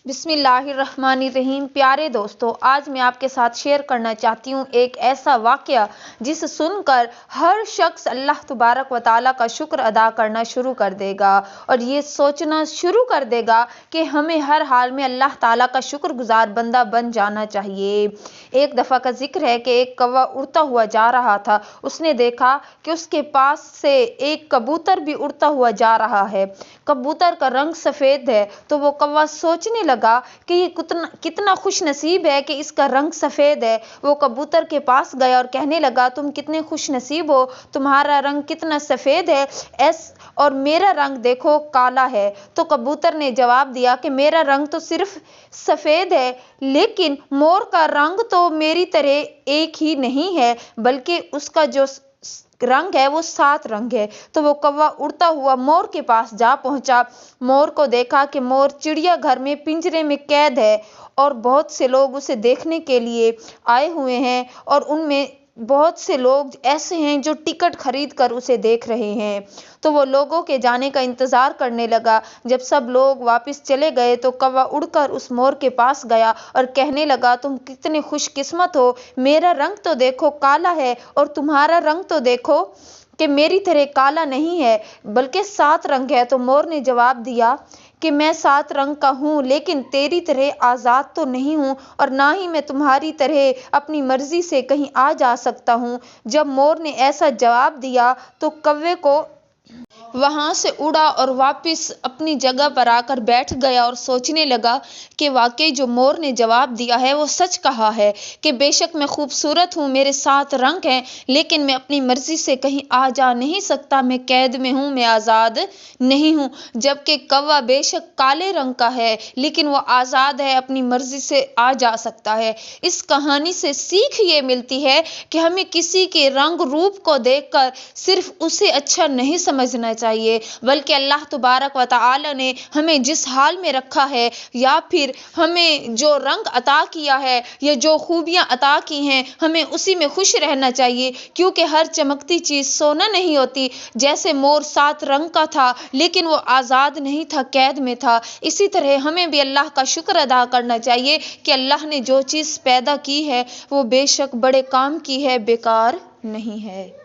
بسم اللہ الرحمن الرحیم۔ پیارے دوستو، آج میں آپ کے ساتھ شیئر کرنا چاہتی ہوں ایک ایسا واقعہ جسے سن کر ہر شخص اللہ تبارک و تعالیٰ کا شکر ادا کرنا شروع کر دے گا اور یہ سوچنا شروع کر دے گا کہ ہمیں ہر حال میں اللہ تعالیٰ کا شکر گزار بندہ بن جانا چاہیے۔ ایک دفعہ کا ذکر ہے کہ ایک کوا اڑتا ہوا جا رہا تھا۔ اس نے دیکھا کہ اس کے پاس سے ایک کبوتر بھی اڑتا ہوا جا رہا ہے۔ کبوتر کا رنگ سفید ہے تو وہ کوا سوچنے لگا کہ یہ کتنا خوش نصیب ہے کہ اس کا رنگ سفید ہے۔ وہ کبوتر کے پاس گیا اور کہنے لگا، تم کتنے خوش نصیب ہو، تمہارا رنگ کتنا سفید ہے اور میرا رنگ دیکھو کالا ہے۔ تو کبوتر نے جواب دیا کہ میرا رنگ تو صرف سفید ہے، لیکن مور کا رنگ تو میری طرح ایک ہی نہیں ہے، بلکہ اس کا جو رنگ ہے وہ 7 رنگ ہے۔ تو وہ کوا اڑتا ہوا مور کے پاس جا پہنچا۔ مور کو دیکھا کہ مور چڑیا گھر میں پنجرے میں قید ہے اور بہت سے لوگ اسے دیکھنے کے لیے آئے ہوئے ہیں اور ان میں بہت سے لوگ ایسے ہیں جو ٹکٹ خرید کر اسے دیکھ رہے ہیں۔ تو وہ لوگوں کے جانے کا انتظار کرنے لگا۔ جب سب لوگ واپس چلے گئے تو کوا اڑ کر اس مور کے پاس گیا اور کہنے لگا، تم کتنے خوش قسمت ہو، میرا رنگ تو دیکھو کالا ہے اور تمہارا رنگ تو دیکھو کہ میری طرح کالا نہیں ہے بلکہ 7 رنگ ہے۔ تو مور نے جواب دیا کہ میں 7 رنگ کا ہوں، لیکن تیری طرح آزاد تو نہیں ہوں اور نہ ہی میں تمہاری طرح اپنی مرضی سے کہیں آ جا سکتا ہوں۔ جب مور نے ایسا جواب دیا تو کوے کو وہاں سے اڑا اور واپس اپنی جگہ پر آ کر بیٹھ گیا اور سوچنے لگا کہ واقعی جو مور نے جواب دیا ہے وہ سچ کہا ہے کہ بے شک میں خوبصورت ہوں، میرے 7 رنگ ہیں، لیکن میں اپنی مرضی سے کہیں آ جا نہیں سکتا، میں قید میں ہوں، میں آزاد نہیں ہوں۔ جبکہ کوا بے شک کالے رنگ کا ہے لیکن وہ آزاد ہے، اپنی مرضی سے آ جا سکتا ہے۔ اس کہانی سے سیکھ یہ ملتی ہے کہ ہمیں کسی کے رنگ روپ کو دیکھ کر صرف اسے اچھا نہیں سمجھنا چاہیے، بلکہ اللہ تبارک و تعالیٰ نے ہمیں جس حال میں رکھا ہے یا پھر ہمیں جو رنگ عطا کیا ہے یا جو خوبیاں عطا کی ہیں، ہمیں اسی میں خوش رہنا چاہیے، کیونکہ ہر چمکتی چیز سونا نہیں ہوتی۔ جیسے مور 7 رنگ کا تھا لیکن وہ آزاد نہیں تھا، قید میں تھا، اسی طرح ہمیں بھی اللہ کا شکر ادا کرنا چاہیے کہ اللہ نے جو چیز پیدا کی ہے وہ بے شک بڑے کام کی ہے، بیکار نہیں ہے۔